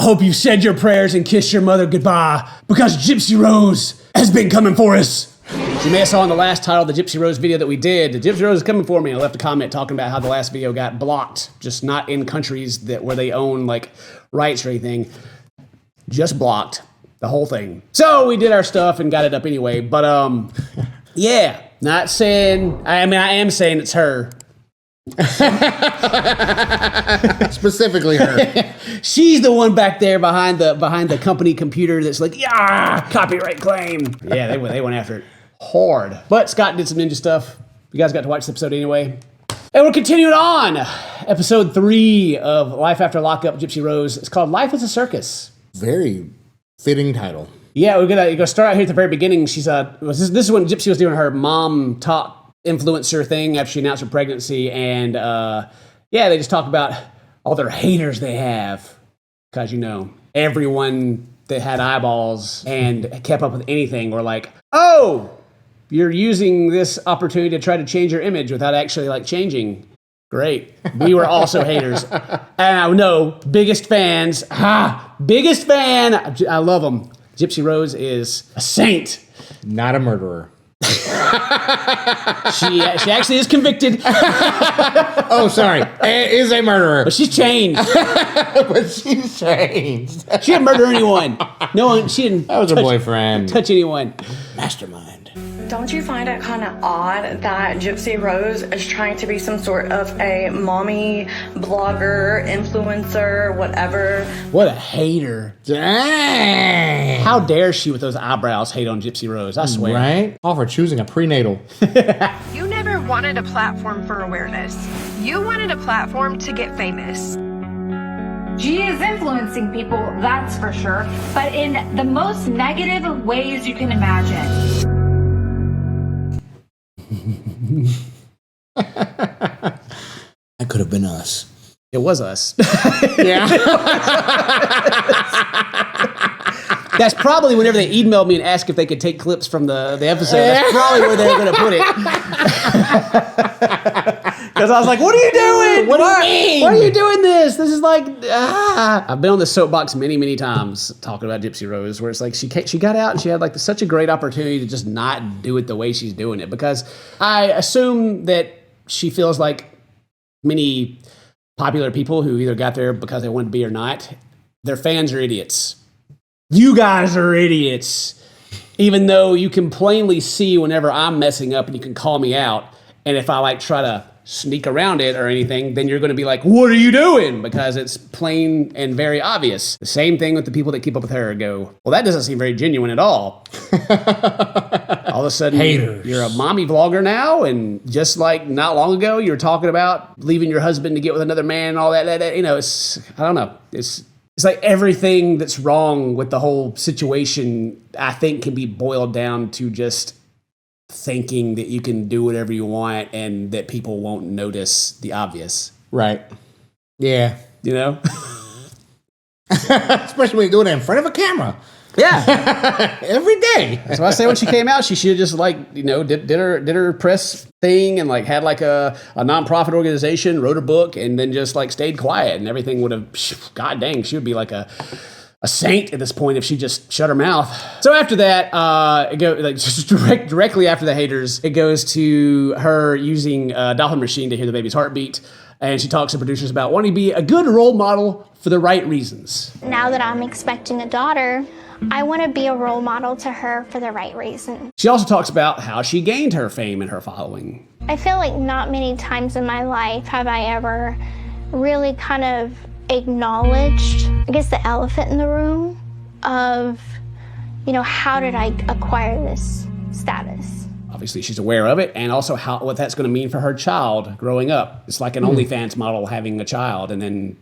hope you've said your prayers and kissed your mother goodbye, because Gypsy Rose has been coming for us. You may have saw in the last title of the Gypsy Rose video that we did, the Gypsy Rose is coming for me. I left a comment talking about how the last video got blocked, just not in countries where they own like rights or anything, just blocked the whole thing. So we did our stuff and got it up anyway, but yeah, not saying, I am saying it's her. Specifically her. She's the one back there behind the company computer that's like, yeah, copyright claim. Yeah, they went after it hard. But Scott did some ninja stuff. You guys got to watch the episode anyway. And we're continuing on. Episode 3 of Life After Lockup, Gypsy Rose. It's called Life as a Circus. Very fitting title. Yeah, we're gonna start out here at the very beginning. She's this is when Gypsy was doing her mom talk influencer thing after she announced her pregnancy, and yeah, they just talk about all their haters they have, because everyone that had eyeballs and kept up with anything were like, oh, you're using this opportunity to try to change your image without actually like changing. Great. We were also haters. And I know, biggest fans. Biggest fan. I love them. Gypsy Rose is a saint. Not a murderer. She actually is convicted. Oh, sorry. Is a murderer. But she's changed. But she's changed. She didn't murder anyone. No one. She didn't. That was her boyfriend. Touch anyone. Mastermind. Don't you find it kind of odd that Gypsy Rose is trying to be some sort of a mommy, blogger, influencer, whatever? What a hater. Dang. How dare she with those eyebrows hate on Gypsy Rose, I swear. Right? All for choosing a prenatal. You never wanted a platform for awareness. You wanted a platform to get famous. She is influencing people, that's for sure, but in the most negative ways you can imagine. That could have been us. It was us. Yeah. That's probably whenever they emailed me and asked if they could take clips from the episode. That's probably where they were going to put it. Because I was like, what are you doing? What do you mean? Why are you doing this? This is like, I've been on this soapbox many, many times talking about Gypsy Rose, where it's like she got out and she had like such a great opportunity to just not do it the way she's doing it. Because I assume that she feels like many popular people who either got there because they wanted to be or not, their fans are idiots. You guys are idiots. Even though you can plainly see whenever I'm messing up and you can call me out. And if I like try to sneak around it or anything, then you're going to be like, what are you doing? Because it's plain and very obvious. The same thing with the people that keep up with her go, well, that doesn't seem very genuine at all. All of a sudden, haters. You're a mommy vlogger now. And just like not long ago, you were talking about leaving your husband to get with another man and all that. It's, I don't know. It's like everything that's wrong with the whole situation, I think, can be boiled down to just thinking that you can do whatever you want and that people won't notice the obvious. Right. Yeah. Especially when you do it in front of a camera. Yeah. Every day. That's why I say when she came out, she should have just did her press thing and like had like a nonprofit organization, wrote a book, and then just like stayed quiet, and everything would have, god dang, she would be like a saint at this point if she just shut her mouth. So after that, it goes like just directly after the haters, it goes to her using a Doppler machine to hear the baby's heartbeat. And she talks to producers about wanting to be a good role model for the right reasons. Now that I'm expecting a daughter, I want to be a role model to her for the right reason. She also talks about how she gained her fame and her following. I feel like not many times in my life have I ever really kind of acknowledged, I guess, the elephant in the room of, how did I acquire this status? Obviously, she's aware of it, and also what that's going to mean for her child growing up. It's like an OnlyFans model having a child, and then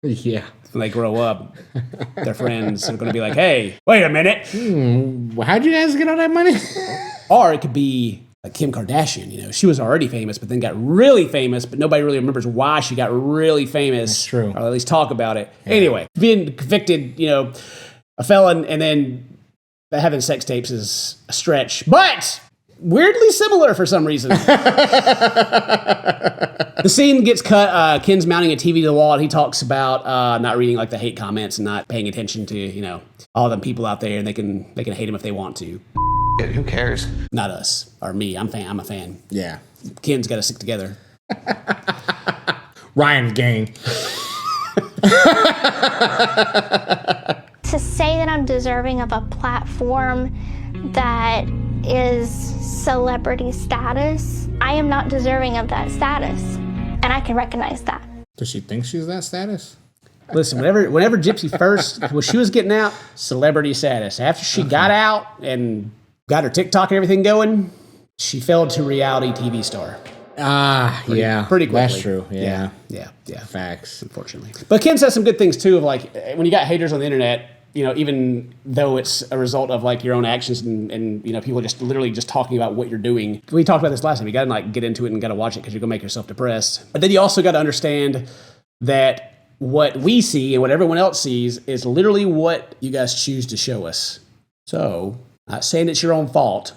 when they grow up, their friends are going to be like, hey, wait a minute. How'd you guys get all that money? Or it could be like Kim Kardashian. She was already famous, but then got really famous, but nobody really remembers why she got really famous. That's true. Or at least talk about it. Yeah. Anyway, being convicted, a felon, and then having sex tapes is a stretch. But weirdly similar for some reason. The scene gets cut. Ken's mounting a TV to the wall, and he talks about not reading like the hate comments and not paying attention to all the people out there, and they can hate him if they want to. Who cares? Not us or me. I'm a fan. Yeah. Ken's got to stick together. Ryan's gang. To say that I'm deserving of a platform that is celebrity status, I am not deserving of that status. And I can recognize that. Does she think she's that status? Listen, whenever Gypsy first, when she was getting out, celebrity status. After she got out and got her TikTok and everything going, she fell to reality TV star. Yeah. Pretty quickly. That's true. Yeah. Facts, unfortunately. But Ken says some good things too, of like, when you got haters on the internet, even though it's a result of like your own actions and people just literally just talking about what you're doing. We talked about this last time. You got to like get into it and got to watch it because you're going to make yourself depressed. But then you also got to understand that what we see and what everyone else sees is literally what you guys choose to show us. So, not saying it's your own fault.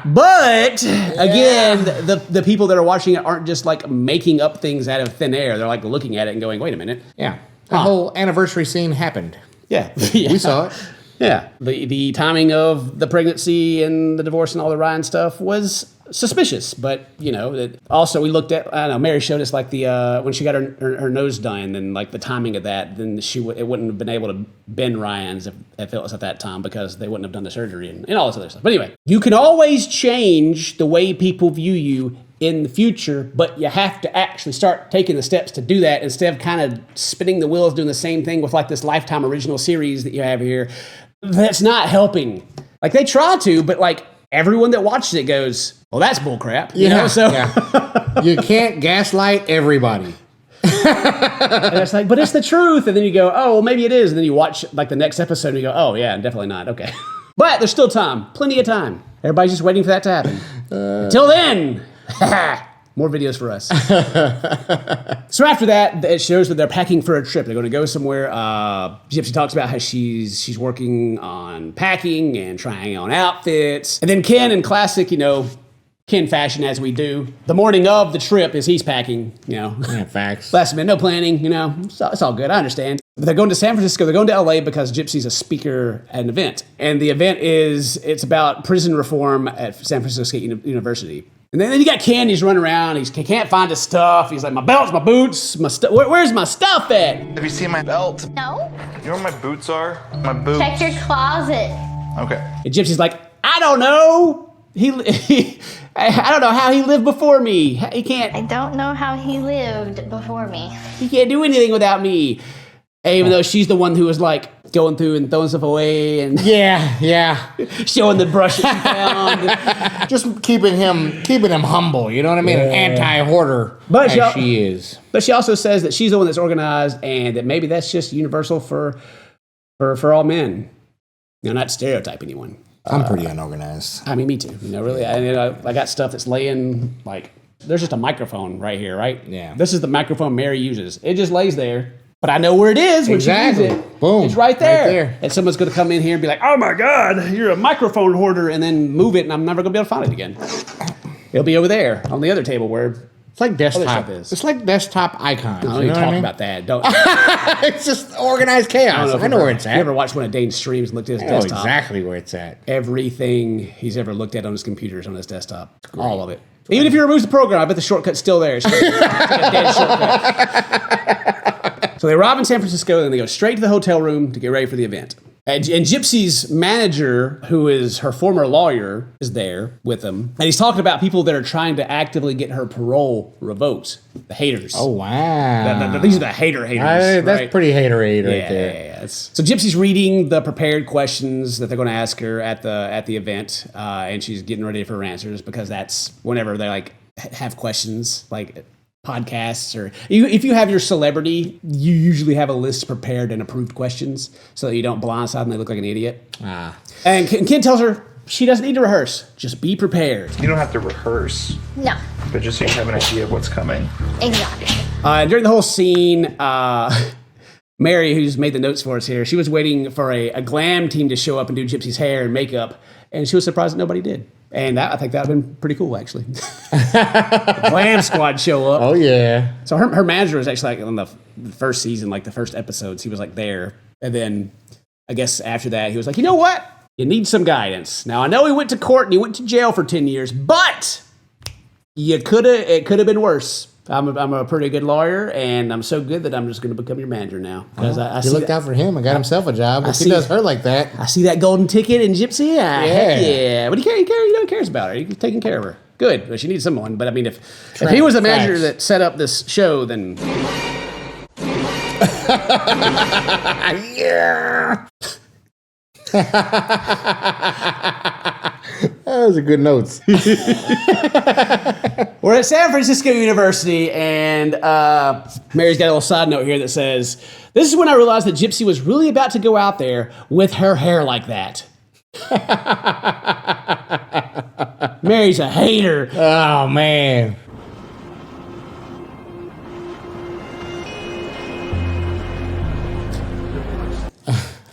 But again, the people that are watching it aren't just like making up things out of thin air. They're like looking at it and going, wait a minute. Yeah. The whole anniversary scene happened. Yeah. We saw it. Yeah. The timing of the pregnancy and the divorce and all the Ryan stuff was suspicious. But, also we looked at, I don't know, Mary showed us like the, when she got her nose done and like the timing of that, then it wouldn't have been able to bend Ryan's if it was at that time because they wouldn't have done the surgery and all this other stuff. But anyway, you can always change the way people view you in the future, but you have to actually start taking the steps to do that instead of kind of spinning the wheels doing the same thing with like this Lifetime original series that you have here. That's not helping. Like they try to, but like everyone that watches it goes, well, that's bullcrap. You can't gaslight everybody. And it's like, but it's the truth. And then you go, oh, well, maybe it is. And then you watch like the next episode and you go, oh yeah, definitely not. Okay. But there's still time. Plenty of time. Everybody's just waiting for that to happen. Until then, more videos for us. So after that, it shows that they're packing for a trip. They're going to go somewhere. Gypsy talks about how she's working on packing and trying on outfits. And then Ken, in classic, Ken fashion as we do, the morning of the trip is he's packing, Yeah, facts. Last minute, no planning, it's all good. I understand. But they're going to San Francisco. They're going to LA because Gypsy's a speaker at an event. And the event it's about prison reform at San Francisco State University. And then you got Ken, he's running around, he can't find his stuff. He's like, my belts, my boots, my stuff. Where's my stuff at? Have you seen my belt? No? You know where my boots are? My boots. Check your closet. Okay. And Gypsy's like, I don't know. I don't know how he lived before me. He can't. I don't know how he lived before me. He can't do anything without me. And even though she's the one who was like going through and throwing stuff away and Yeah. showing the brush that she found. Just keeping him humble, you know what I mean? Yeah. An anti-hoarder But as she is. But she also says that she's the one that's organized and that maybe that's just universal for all men. Not to stereotype anyone. I'm pretty unorganized. I mean, me too. Really. I got stuff that's laying like there's just a microphone right here, right? Yeah. This is the microphone Mary uses. It just lays there. But I know where it is when Exactly. she uses it. Boom. It's right there. Right there. And someone's going to come in here and be like, oh my God, you're a microphone hoarder, and then move it, and I'm never going to be able to find it again. It'll be over there on the other table where It's like desktop. stuff is. It's like desktop icons. I don't you even know talk what I mean? about that. Don't. It's just organized chaos. I know where it's at. You ever watched one of Dane's streams and looked at his I know desktop? exactly where it's at. Everything he's ever looked at on his computer is on his desktop. All of it. Even if you remove the program, I bet the shortcut's still there. It's like a dead shortcut. So they arrive in San Francisco, and then they go straight to the hotel room to get ready for the event. And Gypsy's manager, who is her former lawyer, is there with them. And he's talking about people that are trying to actively get her parole revoked. The haters. Oh, wow. These are the haters. That's right? pretty haterade right there. Yeah. So Gypsy's reading the prepared questions that they're going to ask her at the event, and she's getting ready for her answers because that's whenever they like have questions like podcasts or if you have your celebrity, you usually have a list prepared and approved questions so that you don't blindside and they look like an idiot. And Ken tells her she doesn't need to rehearse, just be prepared. You don't have to rehearse, No. but just so you have an idea of what's coming. Exactly. During the whole scene, Mary, who's made the notes for us here, she was waiting for a glam team to show up and do Gypsy's hair and makeup. And she was surprised that nobody did. And I think that would have been pretty cool, actually. The Glam Squad show up. Oh, yeah. So her manager was actually like on the first season, like the first episodes, he was like there. And then I guess after that, he was like, you know what? You need some guidance. Now, I know he went to court and he went to jail for 10 years, but it could have been worse. I'm a pretty good lawyer, and I'm so good that I'm just going to become your manager now. Because He looked out for him and got himself a job. If he does her like that. I see that golden ticket in Gypsy. Heck yeah. But he cares about her. He's taking care of her. Good. But she needs someone. But I mean, if he was the manager that set up this show, then... Yeah. Those are good notes. We're at San Francisco University, and Mary's got a little side note here that says, "This is when I realized that Gypsy was really about to go out there with her hair like that." Mary's a hater. Oh, man.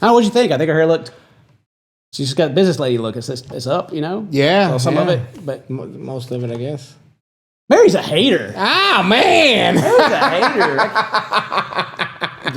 What'd you think? I think her hair looked... She's just got business lady look. It's up, you know? Yeah. Well, some of it, but... Most of it, I guess. Mary's a hater. Ah, man. Mary's a hater.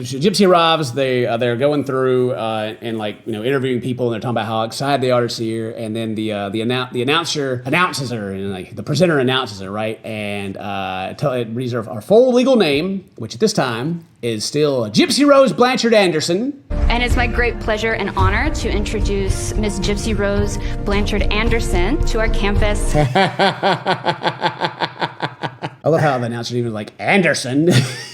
Gypsy arrives. They're going through and interviewing people, and they're talking about how excited they are to see her. And then the announcer announces her, and the presenter announces her, right? And it reads her full legal name, which at this time is still Gypsy Rose Blanchard Anderson. And it's my great pleasure and honor to introduce Miss Gypsy Rose Blanchard Anderson to our campus. I love how the announcer even like Anderson.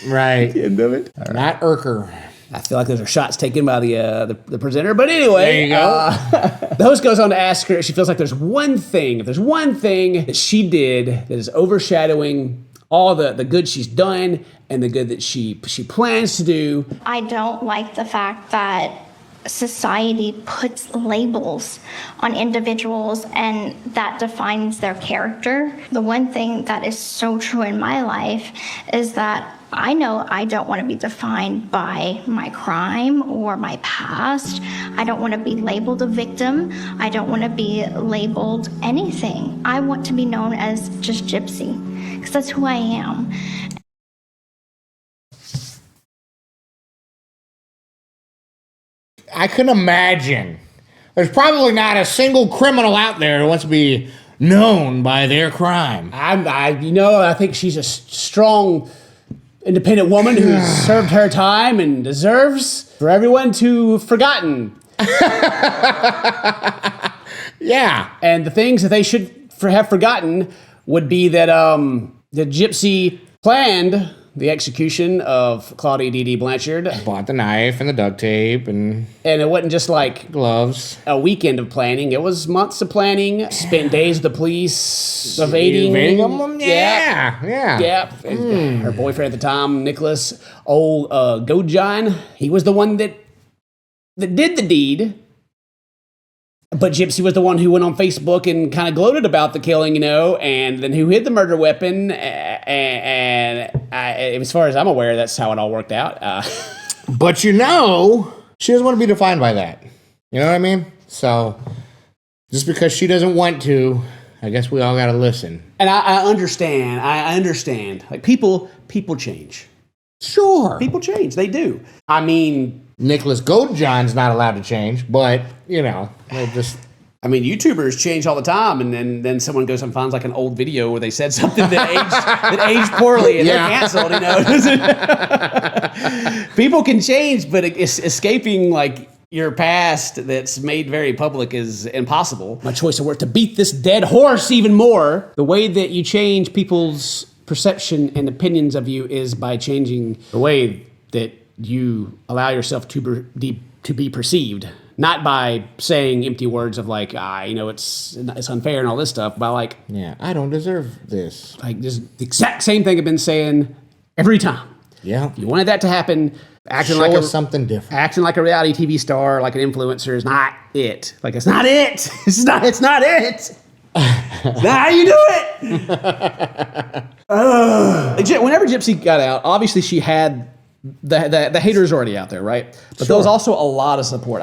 Right. The end of it. Not Urker. I feel like those are shots taken by the presenter. But anyway, there you go. The host goes on to ask her if she feels like if there's one thing that she did that is overshadowing all the good she's done and the good that she plans to do. I don't like the fact that society puts labels on individuals and that defines their character. The one thing that is so true in my life is that I know I don't want to be defined by my crime or my past. I don't want to be labeled a victim. I don't want to be labeled anything. I want to be known as just Gypsy, because that's who I am. I can imagine. There's probably not a single criminal out there who wants to be known by their crime. I think she's a strong, independent woman who's served her time and deserves for everyone to have forgotten. Yeah. And the things that they should have forgotten would be that the Gypsy planned the execution of Claudia D.D. Blanchard. Bought the knife and the duct tape and it wasn't just like gloves. A weekend of planning. It was months of planning, spent days with the police evading them. Yeah. Her boyfriend at the time, Nicholas, old Godjon, he was the one that did the deed. But Gypsy was the one who went on Facebook and kind of gloated about the killing, and then who hid the murder weapon. And as far as I'm aware, that's how it all worked out. But she doesn't want to be defined by that. You know what I mean? So just because she doesn't want to, I guess we all got to listen. And I understand. Like people change. Sure. People change. They do. I mean, Nicholas Goldjohn's not allowed to change, but, they just... I mean, YouTubers change all the time, and then someone goes and finds like an old video where they said something that aged poorly, and they're canceled, People can change, but escaping like your past that's made very public is impossible. My choice of word to beat this dead horse even more. The way that you change people's perception and opinions of you is by changing the way that you allow yourself to be perceived, not by saying empty words of like, it's unfair and all this stuff, but like, I don't deserve this. Like just the exact same thing I've been saying every time. Yeah. If you wanted that to happen, Show us something different. Acting like a reality TV star, like an influencer is not it. Like it's not it. It's not it. It's not how you do it. Whenever Gypsy got out, obviously she had the haters already out there, right? But there was also a lot of support.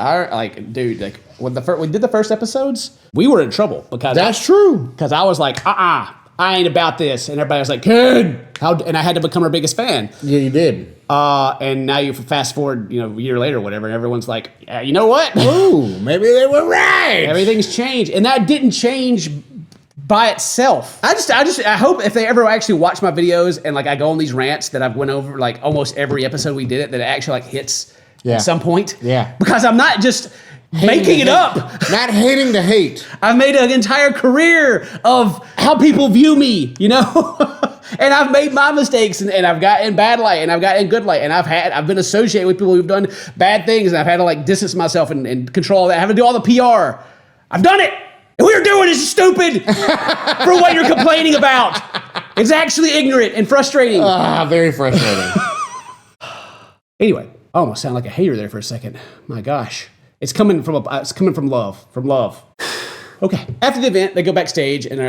Dude, when we did the first episodes, we were in trouble because That's true. Because I was like, I ain't about this, and everybody was like, Ken, and I had to become her biggest fan. Yeah, you did. And now you fast forward, a year later, or whatever, and everyone's like, you know what? Ooh, maybe they were right. Everything's changed, and that didn't change by itself. I hope if they ever actually watch my videos and like I go on these rants that I've went over like almost every episode we did it, that it actually like hits at some point. Yeah. Because I'm not just making it up. Not hating to hate. I've made an entire career of how people view me, and I've made my mistakes, and I've gotten bad light, and I've gotten good light, and I've been associated with people who've done bad things, and I've had to like distance myself and control all that. I have to do all the PR. I've done it. And what you're doing is stupid for what you're complaining about. It's actually ignorant and frustrating. Very frustrating. Anyway, I almost sound like a hater there for a second. My gosh. It's coming from love. From love. Okay. After the event, they go backstage, and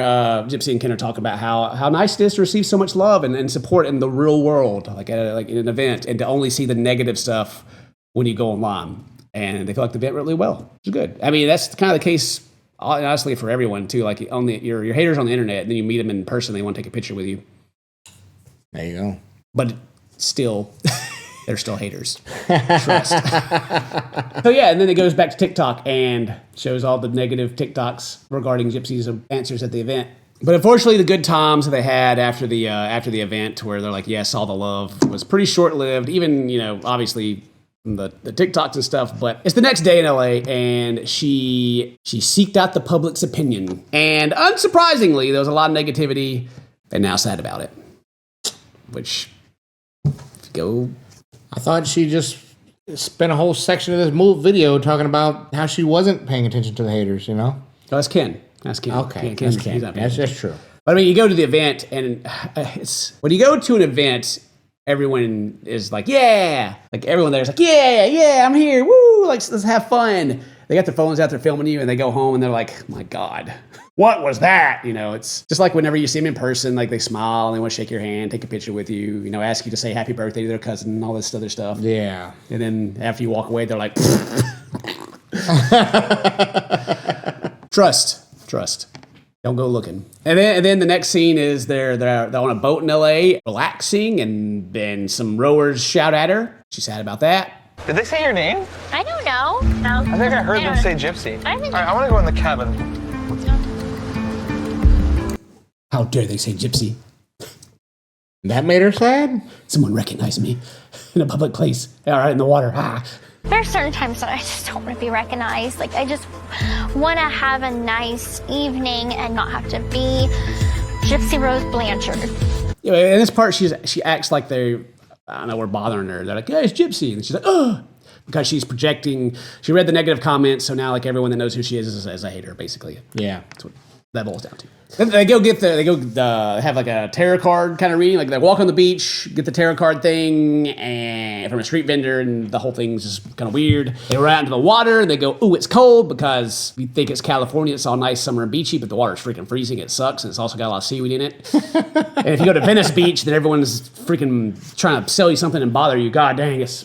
Gypsy and Ken are talking about how nice it is to receive so much love and support in the real world, like in an event, and to only see the negative stuff when you go online. And they feel like the event went really well. It's good. I mean, that's kind of the case, honestly, for everyone too. Like your haters on the internet, and then you meet them in person, they want to take a picture with you. There you go. But still, they're still haters. Trust. So yeah, and then it goes back to TikTok and shows all the negative TikToks regarding Gypsy's answers at the event. But unfortunately, the good times that they had after the event, where they're like, "Yes, all the love," was pretty short lived. Even obviously, the TikToks and stuff, but it's the next day in LA, and she seeked out the public's opinion, and unsurprisingly, there was a lot of negativity, and now sad about it. Which, I thought she just spent a whole section of this video talking about how she wasn't paying attention to the haters. Oh, that's Ken. Okay, Ken's Ken. That's true. But I mean, you go to the event, and when you go to an event, everyone is like, yeah. Like, everyone there is like, yeah, I'm here. Woo, like, let's have fun. They got their phones out there filming you, and they go home, and they're like, my God, what was that? It's just like whenever you see them in person, like, they smile, and they want to shake your hand, take a picture with you, ask you to say happy birthday to their cousin, and all this other stuff. Yeah. And then after you walk away, they're like, Trust. Don't go looking. And then the next scene is they're on a boat in LA, relaxing, and then some rowers shout at her. She's sad about that. Did they say your name? I don't know. I think I heard them say Gypsy. All right, I want to go in the cabin. How dare they say Gypsy? That made her sad? Someone recognized me in a public place, or in the water. There are certain times that I just don't want to be recognized. Like, I just want to have a nice evening and not have to be Gypsy Rose Blanchard. In this part, she acts like we're bothering her. They're like, yeah, it's Gypsy. And she's like, oh, because she's projecting. She read the negative comments, so now like everyone that knows who she is a hater, basically. Yeah. That's what that boils down to. Then they have like a tarot card kind of reading. Like, they walk on the beach, get the tarot card thing, and from a street vendor, and the whole thing's just kind of weird. They run out into the water, and they go, ooh, it's cold, because we think it's California. It's all nice, summer and beachy, but the water's freaking freezing. It sucks, and it's also got a lot of seaweed in it. And if you go to Venice Beach, then everyone's freaking trying to sell you something and bother you. God dang it.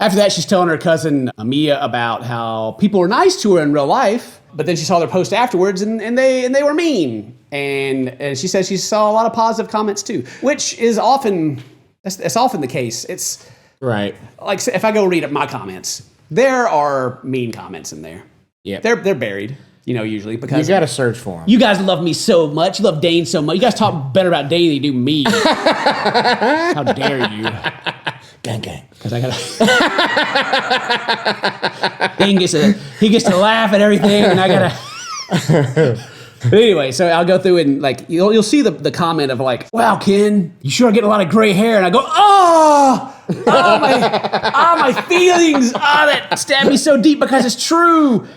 After that, she's telling her cousin Mia about how people were nice to her in real life, but then she saw their post afterwards, and they were mean. And she says she saw a lot of positive comments too, which is often the case. It's right. Like, if I go read up my comments, there are mean comments in there. Yeah, they're buried. Usually, because you got to search for them. You guys love me so much. You love Dane so much. You guys talk better about Dane than you do me. How dare you? Gang. Because I gotta. Dane gets to laugh at everything, and I gotta. But anyway, so I'll go through and like you'll see the comment of like, wow, Ken, you sure are getting a lot of gray hair, and I go, my feelings, that stabbed me so deep because it's true.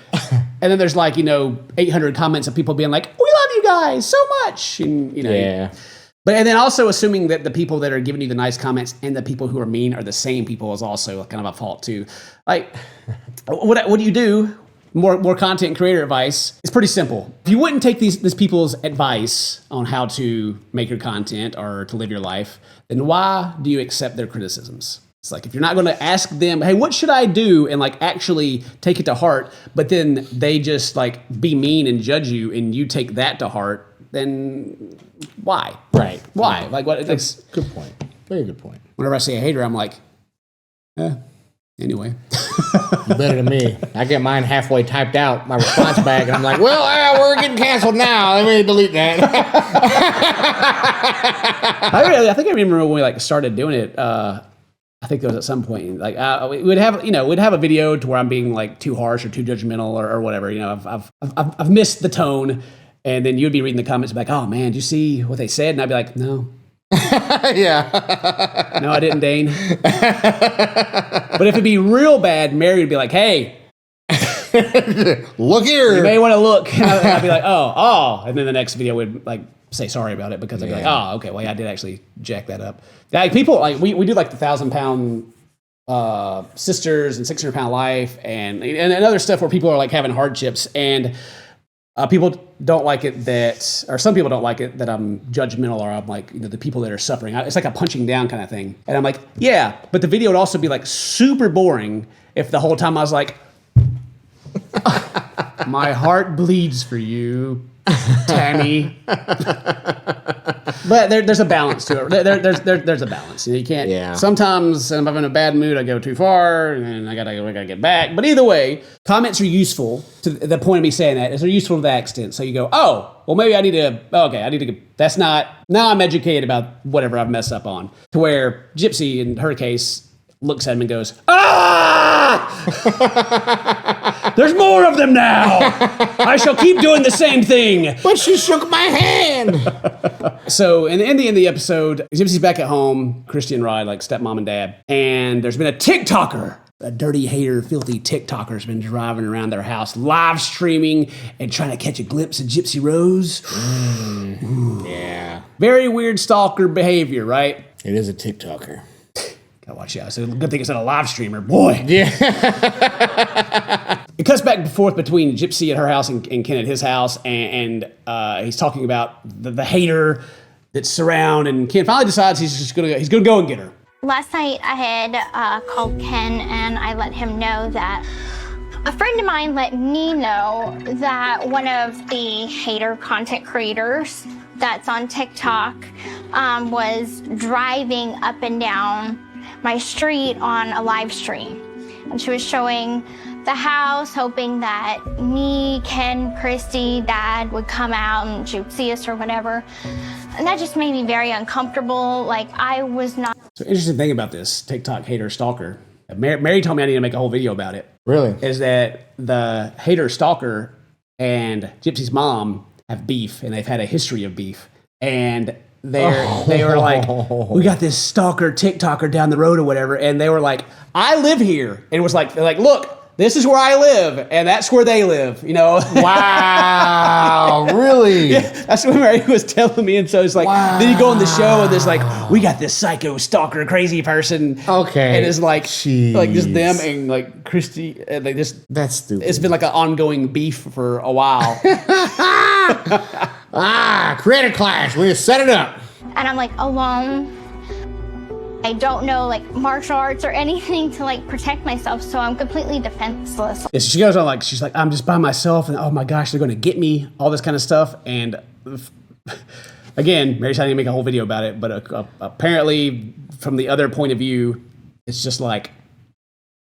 And then there's like 800 comments of people being like, we love you guys so much, and yeah. But and then also assuming that the people that are giving you the nice comments and the people who are mean are the same people is also kind of a fault too. Like, what do you do more content creator advice. It's pretty simple. If you wouldn't take these people's advice on how to make your content or to live your life, then why do you accept their criticisms? It's like, if you're not going to ask them, hey, what should I do? And like actually take it to heart, but then they just like be mean and judge you and you take that to heart, then why? Right. Why? Like what? That's good point. Very good point. Whenever I see a hater, I'm like, anyway. You better than me. I get mine halfway typed out, my response back, and I'm like, well, we're getting canceled now. Let me delete that. I think I remember when we like started doing it. I think it was at some point, like we'd have a video to where I'm being like too harsh or too judgmental or whatever. You know, I've missed the tone, and then you'd be reading the comments like, oh man, did you see what they said? And I'd be like, no. Yeah. No, I didn't, Dane. But if it'd be real bad, Mary would be like, hey, look here. You may want to look. And I'd be like, oh. And then the next video would like say sorry about it because I'd be like, oh, okay, well, yeah, I did actually jack that up. Like people, like we do like the 1,000-pound sisters and 600-pound life and other stuff where people are like having hardships and people don't like it or some people don't like it that I'm judgmental or I'm like, the people that are suffering. It's like a punching down kind of thing. And I'm like, yeah, but the video would also be like super boring if the whole time I was like, my heart bleeds for you, Tammy. But there's a balance to it. There's a balance. You can't. Yeah. Sometimes if I'm in a bad mood, I go too far, and I gotta get back. But either way, comments are useful. To the point of me saying that is they're useful to that extent. So you go, oh, well, maybe I need to. Okay, I need to. That's not. Now I'm educated about whatever I've messed up on. To where Gypsy, in her case, looks at him and goes, there's more of them now. I shall keep doing the same thing. But she shook my hand. So in the end of the episode, Gypsy's back at home, Christy and Rod, like stepmom and dad, and there's been a TikToker, a dirty hater, filthy TikToker has been driving around their house, live streaming and trying to catch a glimpse of Gypsy Rose. Yeah. Very weird stalker behavior, right? It is a TikToker. Gotta watch out. So good thing it's not a live streamer. Boy. Yeah. It cuts back and forth between Gypsy at her house and Ken at his house, and he's talking about the hater that's around, and Ken finally decides he's gonna go and get her. Last night I had called Ken and I let him know that a friend of mine let me know that one of the hater content creators that's on TikTok was driving up and down my street on a live stream. And she was showing the house, hoping that me, Ken, Christy, Dad would come out and she would see us or whatever. And that just made me very uncomfortable. Like, I was not. So interesting thing about this TikTok hater stalker, Mary told me I need to make a whole video about it. Really? Is that the hater stalker and Gypsy's mom have beef, and they've had a history of beef. And they were like, we got this stalker TikToker down the road or whatever, and they were like, I live here. And it was like, they're like, look, this is where I live, and that's where they live, you know? Wow, really? Yeah, that's what Mary was telling me, and so it's like, then you go on the show, and there's like, we got this psycho stalker crazy person. Okay. And it's like, Jeez. like just them and like Christy, and like this. That's stupid. It's been like an ongoing beef for a while. Creator clash. We just set it up. And I'm like alone. I don't know like martial arts or anything to like protect myself, so I'm completely defenseless. Yeah, so she goes on like, she's like, I'm just by myself, and oh my gosh, they're going to get me, all this kind of stuff. And again, Mary's trying to make a whole video about it, but apparently from the other point of view, it's just like,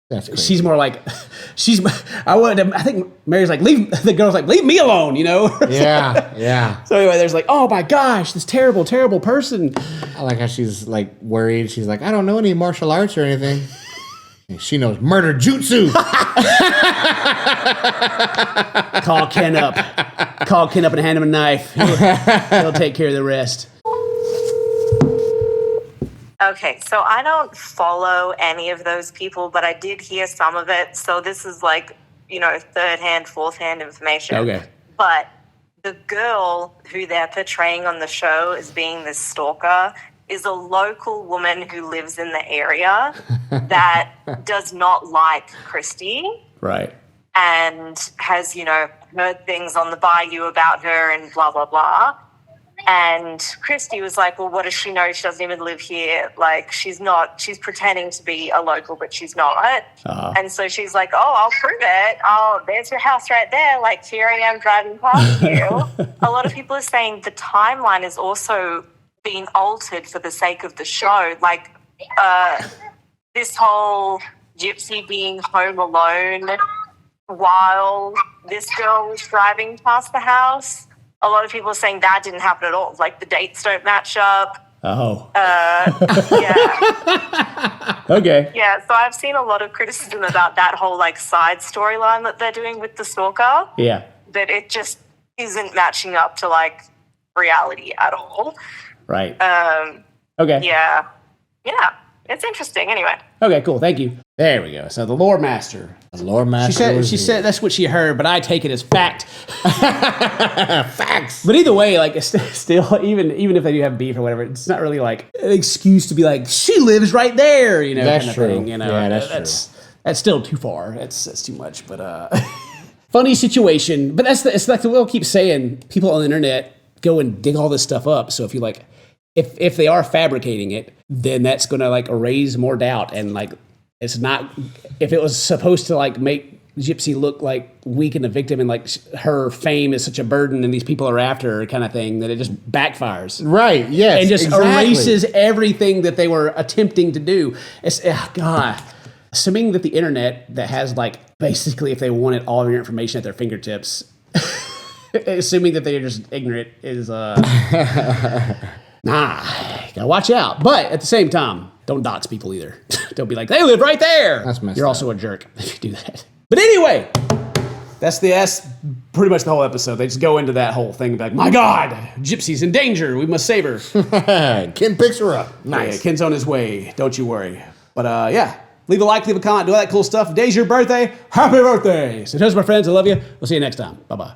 that's crazy. She's more like, I think Mary's like, the girl's like, leave me alone, you know? Yeah. So anyway, there's like, oh my gosh, this terrible, terrible person. I like how she's like worried. She's like, I don't know any martial arts or anything. And she knows murder jutsu. Call Ken up and hand him a knife. He'll take care of the rest. Okay, so I don't follow any of those people, but I did hear some of it. So this is like, third-hand, fourth-hand information. Okay. But the girl who they're portraying on the show as being this stalker is a local woman who lives in the area that does not like Christy. Right. and has, heard things on the bayou about her and blah, blah, blah. And Christy was like, well, what does she know? She doesn't even live here. Like, she's pretending to be a local, but she's not. And so she's like, oh, I'll prove it. Oh, there's your house right there. Like, here I am driving past you. A lot of people are saying the timeline is also being altered for the sake of the show. Like, this whole Gypsy being home alone while this girl was driving past the house. A lot of people are saying that didn't happen at all. Like, the dates don't match up. Oh. Yeah. Okay. Yeah, so I've seen a lot of criticism about that whole, like, side storyline that they're doing with the stalker. Yeah. That it just isn't matching up to, like, reality at all. Right. Okay. Yeah. Yeah. It's interesting. Anyway. Okay, cool. Thank you. There we go. So the lore master. The lore master. She said that's what she heard, but I take it as fact. Facts. But either way, like, it's still, even if they do have beef or whatever, it's not really like an excuse to be like, she lives right there, That's kind of true. thing. Yeah, that's true. That's still too far. That's too much. But funny situation. But it's like we'll keep saying, people on the internet go and dig all this stuff up. So if you like, if they are fabricating it, then that's going to like raise more doubt. And like, it's not, if it was supposed to like make Gypsy look like weak and a victim and like her fame is such a burden and these people are after her kind of thing, that it just backfires. Right. Yes. And just exactly. erases everything that they were attempting to do. It's, God, assuming that the internet that has like, basically if they wanted all of your information at their fingertips, assuming that they're just ignorant is, gotta watch out. But at the same time, don't dox people either. Don't be like, they live right there. That's messed You're up. also a jerk if you do that. But anyway, that's pretty much the whole episode. They just go into that whole thing and be like, my God, Gypsy's in danger. We must save her. Ken picks her up. Nice. Yeah, Ken's on his way. Don't you worry. But yeah, leave a like, leave a comment, do all that cool stuff. Today's your birthday. Happy birthday. So, toast, my friends. I love you. We'll see you next time. Bye-bye.